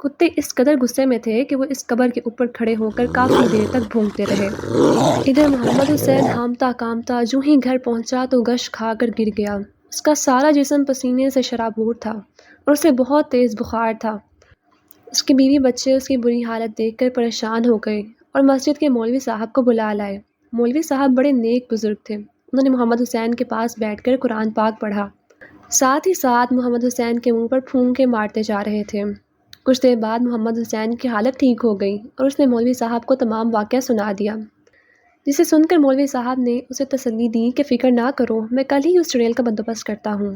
کتے اس قدر غصے میں تھے کہ وہ اس قبر کے اوپر کھڑے ہو کر کافی دیر تک بھونکتے رہے۔ ادھر محمد حسین ہامتا کامتا جو ہی گھر پہنچا تو غش کھا کر گر گیا۔ اس کا سارا جسم پسینے سے شرابور تھا اور اسے بہت تیز بخار تھا۔ اس کے بیوی بچے اس کی بری حالت دیکھ کر پریشان ہو گئے اور مسجد کے مولوی صاحب کو بلا لائے۔ مولوی صاحب بڑے نیک بزرگ تھے۔ انہوں نے محمد حسین کے پاس بیٹھ کر قرآن پاک پڑھا۔ ساتھ ہی ساتھ محمد حسین کے منہ پر پھونکے مارتے جا رہے تھے۔ کچھ دیر بعد محمد حسین کی حالت ٹھیک ہو گئی اور اس نے مولوی صاحب کو تمام واقعہ سنا دیا، جسے سن کر مولوی صاحب نے اسے تسلی دی کہ فکر نہ کرو، میں کل ہی اس چڑیل کا بندوبست کرتا ہوں۔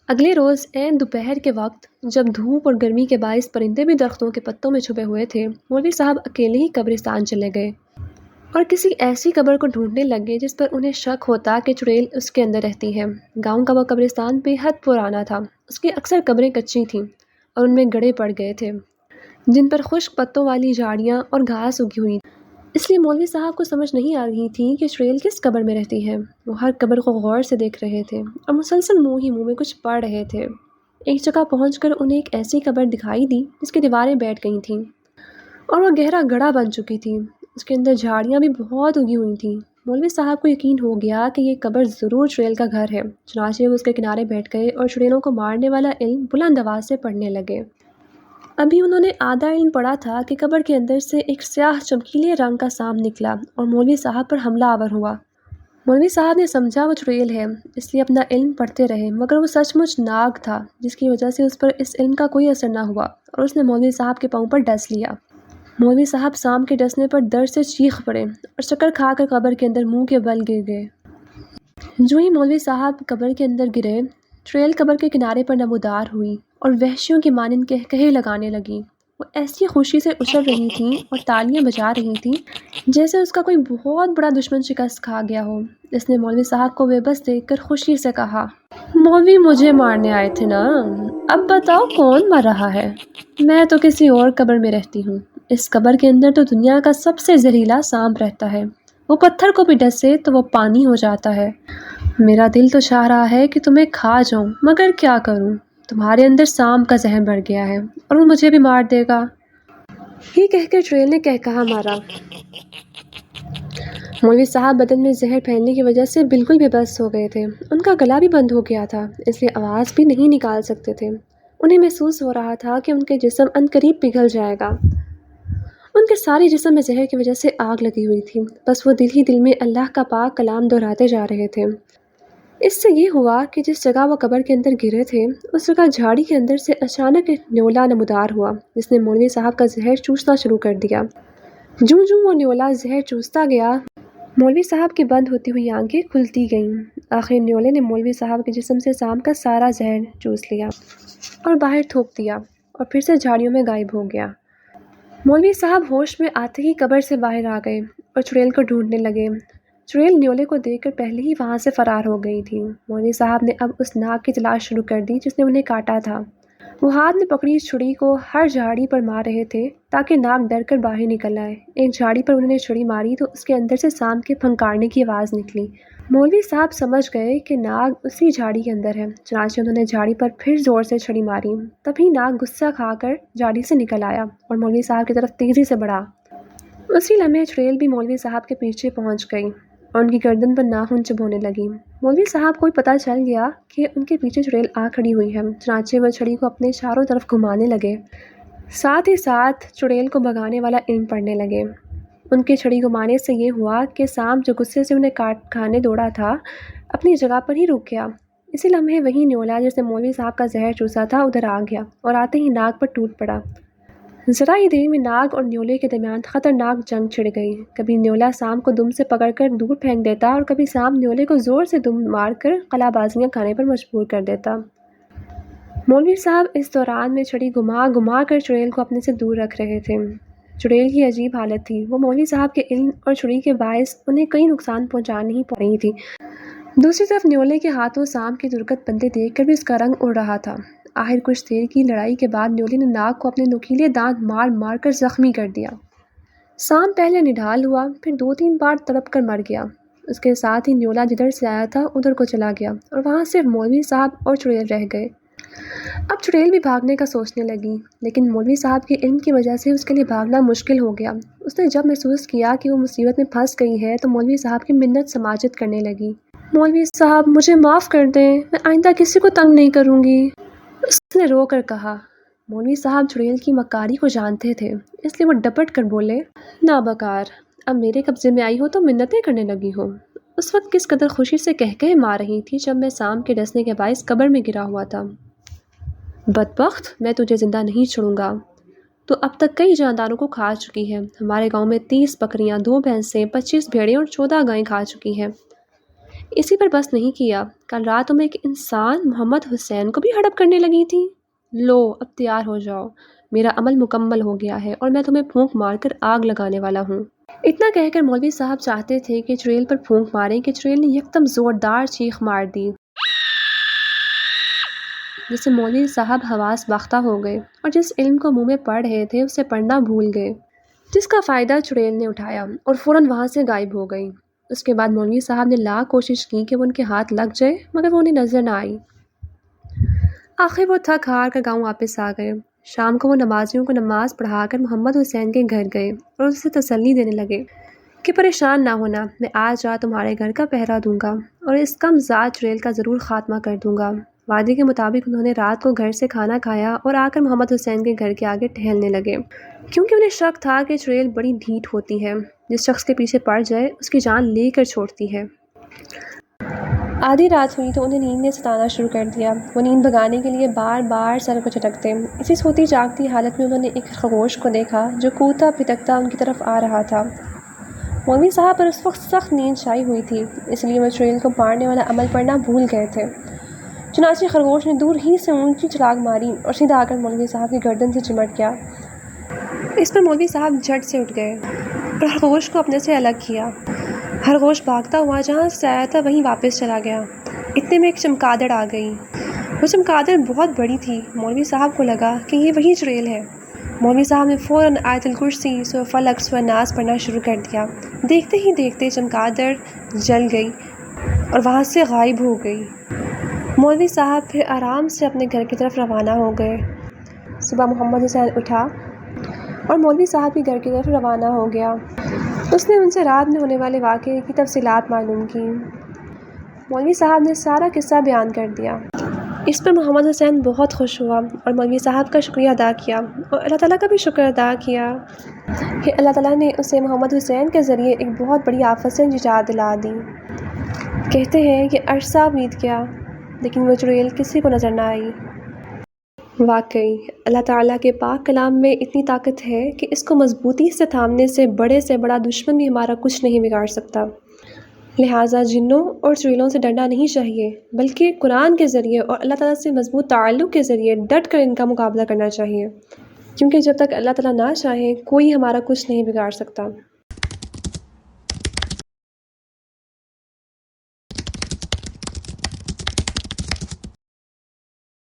اگلے روز عین دوپہر کے وقت جب دھوپ اور گرمی کے باعث پرندے بھی درختوں کے پتوں میں چھپے ہوئے تھے، مولوی صاحب اکیلے ہی قبرستان چلے گئے اور کسی ایسی قبر کو ڈھونڈنے لگے جس پر انہیں شک ہوتا کہ چڑیل اس کے اندر رہتی ہے۔ گاؤں کا وہ قبرستان بے حد پرانا تھا۔ اس کی اکثر قبریں کچی تھیں اور ان میں گڑھے پڑ گئے تھے جن پر خشک پتوں والی جھاڑیاں اور گھاس اگی ہوئی، اس لیے مولوی صاحب کو سمجھ نہیں آ رہی تھی کہ چڑیل کس قبر میں رہتی ہے۔ وہ ہر قبر کو غور سے دیکھ رہے تھے اور مسلسل منہ ہی منہ میں کچھ پڑھ رہے تھے۔ ایک جگہ پہنچ کر انہیں ایک ایسی قبر دکھائی دی جس کی دیواریں بیٹھ گئی تھیں اور وہ گہرا گڑھا بن چکی تھی۔ اس کے اندر جھاڑیاں بھی بہت اگی ہوئی تھیں۔ مولوی صاحب کو یقین ہو گیا کہ یہ قبر ضرور چڑیل کا گھر ہے۔ چنانچہ وہ اس کے کنارے بیٹھ گئے اور چڑیلوں کو مارنے والا علم بلند آواز سے پڑھنے لگے۔ ابھی انہوں نے آدھا علم پڑھا تھا کہ قبر کے اندر سے ایک سیاہ چمکیلے رنگ کا سانپ نکلا اور مولوی صاحب پر حملہ آور ہوا۔ مولوی صاحب نے سمجھا وہ چڑیل ہے، اس لیے اپنا علم پڑھتے رہے، مگر وہ سچ مچ ناگ تھا، جس کی وجہ سے اس پر اس علم کا کوئی اثر نہ ہوا اور اس نے مولوی صاحب کے پاؤں پر ڈس لیا۔ مولوی صاحب سانپ کے ڈسنے پر درد سے چیخ پڑے اور چکر کھا کر قبر کے اندر منہ کے بل گر گئے۔ جو ہی مولوی صاحب قبر کے اندر گرے، چڑیل قبر کے کنارے پر نمودار ہوئی اور وحشیوں کی مانند کہے لگانے لگی۔ وہ ایسی خوشی سے اچھل رہی تھیں اور تالیاں بجا رہی تھیں جیسے اس کا کوئی بہت بڑا دشمن شکست کھا گیا ہو۔ اس نے مولوی صاحب کو بے بس دیکھ کر خوشی سے کہا، مولوی مجھے مارنے آئے تھے نا؟ اب بتاؤ کون مر رہا ہے؟ میں تو کسی اور قبر میں رہتی ہوں۔ اس قبر کے اندر تو دنیا کا سب سے زہریلا سانپ رہتا ہے۔ وہ پتھر کو بھی ڈسے تو وہ پانی ہو جاتا ہے۔ میرا دل تو چاہ رہا ہے کہ تمہیں کھا جاؤں، مگر کیا کروں؟ تمہارے اندر سانپ کا زہر بڑھ گیا ہے اور وہ مجھے بھی مار دے گا۔ یہ کہہ کر چڑیل نے کہا مارا۔ مولوی صاحب بدن میں زہر پھیلنے کی وجہ سے بالکل بے بس ہو گئے تھے۔ ان کا گلا بھی بند ہو گیا تھا، اس لیے آواز بھی نہیں نکال سکتے تھے۔ انہیں محسوس ہو رہا تھا کہ ان کے جسم عنقریب پگھل جائے گا۔ ان کے سارے جسم میں زہر کی وجہ سے آگ لگی ہوئی تھی، بس وہ دل ہی دل میں اللہ کا پاک کلام دہراتے جا رہے تھے۔ اس سے یہ ہوا کہ جس جگہ وہ قبر کے اندر گرے تھے، اس جگہ جھاڑی کے اندر سے اچانک ایک نیولا نمودار ہوا جس نے مولوی صاحب کا زہر چوسنا شروع کر دیا۔ جوں جوں وہ نیولا زہر چوستا گیا، مولوی صاحب کی بند ہوتی ہوئی آنکھیں کھلتی گئیں۔ آخر نیولے نے مولوی صاحب کے جسم سے سانپ کا سارا زہر چوس لیا اور باہر تھوک دیا اور پھر سے جھاڑیوں میں غائب ہو گیا۔ مولوی صاحب ہوش میں آتے ہی قبر سے باہر آ گئے اور چڑیل کو ڈھونڈنے لگے۔ چڑیل نیولے کو دیکھ کر پہلے ہی وہاں سے فرار ہو گئی تھی۔ مولوی صاحب نے اب اس ناگ کی تلاش شروع کر دی جس نے انہیں کاٹا تھا۔ وہ ہاتھ میں پکڑی چھڑی کو ہر جھاڑی پر مار رہے تھے تاکہ ناگ ڈر کر باہر نکل آئے۔ ایک جھاڑی پر انہوں نے چھڑی ماری تو اس کے اندر سے سانپ کے پھنکارنے کی آواز نکلی۔ مولوی صاحب سمجھ گئے کہ ناگ اسی جھاڑی کے اندر ہے، چنانچہ انہوں نے جھاڑی پر پھر زور سے چھڑی ماری۔ تبھی ناگ غصہ کھا کر جھاڑی سے نکل آیا اور مولوی صاحب کی طرف تیزی سے بڑھا۔ اسی لمحے چڑیل بھی مولوی صاحب کے پیچھے پہنچ گئی اور ان کی گردن پر ناخن چبھونے لگی۔ مولوی صاحب کو بھی پتہ چل گیا کہ ان کے پیچھے چڑیل آ کھڑی ہوئی ہے، چنانچہ وہ چھڑی کو اپنے چاروں طرف گھمانے لگے، ساتھ ہی ساتھ چڑیل کو بھگانے والا علم پڑھنے لگے۔ ان کے چھڑی گھمانے سے یہ ہوا کہ سانپ جو غصے سے انہیں کاٹ کھانے دوڑا تھا، اپنی جگہ پر ہی رک گیا۔ اسی لمحے وہی نیولا جس نے مولوی صاحب کا زہر چوسا تھا ادھر آ گیا اور آتے ہی ناگ پر ٹوٹ پڑا۔ ذرا ہی دیر میں ناگ اور نیولے کے درمیان خطرناک جنگ چھڑ گئی۔ کبھی نیولا سانپ کو دم سے پکڑ کر دور پھینک دیتا اور کبھی سانپ نیولے کو زور سے دم مار کر قلع بازیاں کھانے پر مجبور کر دیتا۔ مولوی صاحب اس دوران میں چھڑی گھما گھما کر چڑیل کو اپنے سے دور رکھ رہے تھے۔ چڑیل کی عجیب حالت تھی، وہ مولوی صاحب کے علم اور چھڑی کے باعث انہیں کئی نقصان پہنچا نہیں پا رہی تھی۔ دوسری طرف نیولے کے ہاتھوں سانپ کی درگت بندے دیکھ کر بھی اس کا رنگ اڑ رہا تھا۔ آخر کچھ دیر کی لڑائی کے بعد نیولے نے ناگ کو اپنے نوکیلے دانت مار مار کر زخمی کر دیا۔ سانپ پہلے نڈھال ہوا، پھر 2-3 بار تڑپ کر مر گیا۔ اس کے ساتھ ہی نیولا جدھر سے آیا تھا ادھر کو چلا گیا اور وہاں صرف مولوی صاحب اور چڑیل رہ گئے۔ اب چڑیل بھی بھاگنے کا سوچنے لگی، لیکن مولوی صاحب کے علم کی وجہ سے اس کے لیے بھاگنا مشکل ہو گیا۔ اس نے جب محسوس کیا کہ وہ مصیبت میں پھنس گئی ہے تو مولوی صاحب کی منت سماجت کرنے لگی۔ مولوی صاحب مجھے معاف کر دیں، میں آئندہ کسی کو تنگ نہیں کروں گی، اس نے رو کر کہا۔ مولوی صاحب چڑیل کی مکاری کو جانتے تھے، اس لیے وہ ڈپٹ کر بولے، نابکار، اب میرے قبضے میں آئی ہو تو منتیں کرنے لگی ہو۔ اس وقت کس قدر خوشی سے کہکہے مار رہی تھی جب میں سام کے ڈسنے کے باعث قبر میں گرا ہوا تھا۔ بدبخت، میں تجھے زندہ نہیں چھوڑوں گا، تو اب تک کئی جانداروں کو کھا چکی ہے۔ ہمارے گاؤں میں 30 بکریاں، 2 بھینسیں، 25 بھیڑیں اور 14 گائیں کھا چکی ہے۔ اسی پر بس نہیں کیا، کل رات تم ایک انسان محمد حسین کو بھی ہڑپ کرنے لگی تھی۔ لو اب تیار ہو جاؤ، میرا عمل مکمل ہو گیا ہے اور میں تمہیں پھونک مار کر آگ لگانے والا ہوں۔ اتنا کہہ کر مولوی صاحب چاہتے تھے کہ چڑیل پر پھونک ماریں کہ چڑیل نے یکدم زوردار چیخ مار دی، جس سے مولوی صاحب حواس باختہ ہو گئے اور جس علم کو منہ میں پڑھ رہے تھے اسے پڑھنا بھول گئے، جس کا فائدہ چڑیل نے اٹھایا اور فوراً وہاں سے غائب ہو گئی۔ اس کے بعد مولوی صاحب نے لاکھ کوشش کی کہ وہ ان کے ہاتھ لگ جائے، مگر وہ انہیں نظر نہ آئی۔ آخر وہ تھک ہار کر گاؤں واپس آ گئے۔ شام کو وہ نمازیوں کو نماز پڑھا کر محمد حسین کے گھر گئے اور اسے تسلی دینے لگے کہ پریشان نہ ہونا، میں آج رات تمہارے گھر کا پہرا دوں گا اور اس کم ذات چڑیل کا ضرور خاتمہ کر دوں گا۔ وعدے کے مطابق انہوں نے رات کو گھر سے کھانا کھایا اور آ کر محمد حسین کے گھر کے آگے ٹہلنے لگے، کیونکہ انہیں شک تھا کہ چڑیل بڑی ڈھیٹ ہوتی ہے، جس شخص کے پیچھے پڑ جائے اس کی جان لے کر چھوڑتی ہے۔ آدھی رات ہوئی تو انہیں نیند نے ستانا شروع کر دیا۔ وہ نیند بھگانے کے لیے بار بار سر کو جھٹکتے۔ اسی سوتی جاگتی حالت میں انہوں نے ایک خرگوش کو دیکھا جو کوتا پھٹکتا ان کی طرف آ رہا تھا۔ مولوی صاحب پر اس وقت سخت نیند چھائی ہوئی تھی، اس لیے وہ چڑیل کو مارنے والا عمل پڑھنا بھول گئے تھے۔ چنانچہ خرگوش نے دور ہی سے اونچی چھلانگ ماری اور سیدھا آ کر مولوی صاحب کی گردن سے چمٹ گیا۔ اس پر مولوی صاحب جھٹ سے اٹھ گئے اور خرگوش کو اپنے سے الگ کیا۔ خرگوش بھاگتا ہوا جہاں سے آیا تھا وہیں واپس چلا گیا۔ اتنے میں ایک چمگادڑ آ گئی۔ وہ چمگادڑ بہت بڑی تھی۔ مولوی صاحب کو لگا کہ یہ وہی چڑیل ہے۔ مولوی صاحب نے فوراً آیت الکرسی، سورہ فلق، سورہ ناس پڑھنا شروع کر دیا۔ دیکھتے ہی دیکھتے چمگادڑ جل گئی اور وہاں سے غائب ہو گئی۔ مولوی صاحب پھر آرام سے اپنے گھر کی طرف روانہ ہو گئے۔ صبح محمد حسین اٹھا اور مولوی صاحب کے گھر کی طرف روانہ ہو گیا۔ اس نے ان سے رات میں ہونے والے واقعے کی تفصیلات معلوم کی۔ مولوی صاحب نے سارا قصہ بیان کر دیا۔ اس پر محمد حسین بہت خوش ہوا اور مولوی صاحب کا شکریہ ادا کیا اور اللہ تعالیٰ کا بھی شکر ادا کیا کہ اللہ تعالیٰ نے اسے محمد حسین کے ذریعے ایک بہت بڑی آفت سے نجات دلا دی۔ کہتے ہیں کہ عرصہ بیت گیا لیکن وہ چڑیل کسی کو نظر نہ آئی۔ واقعی اللہ تعالیٰ کے پاک کلام میں اتنی طاقت ہے کہ اس کو مضبوطی سے تھامنے سے بڑا دشمن بھی ہمارا کچھ نہیں بگاڑ سکتا۔ لہٰذا جنوں اور چڑیلوں سے ڈرنا نہیں چاہیے، بلکہ قرآن کے ذریعے اور اللہ تعالیٰ سے مضبوط تعلق کے ذریعے ڈٹ کر ان کا مقابلہ کرنا چاہیے، کیونکہ جب تک اللہ تعالیٰ نہ چاہے کوئی ہمارا کچھ نہیں بگاڑ سکتا۔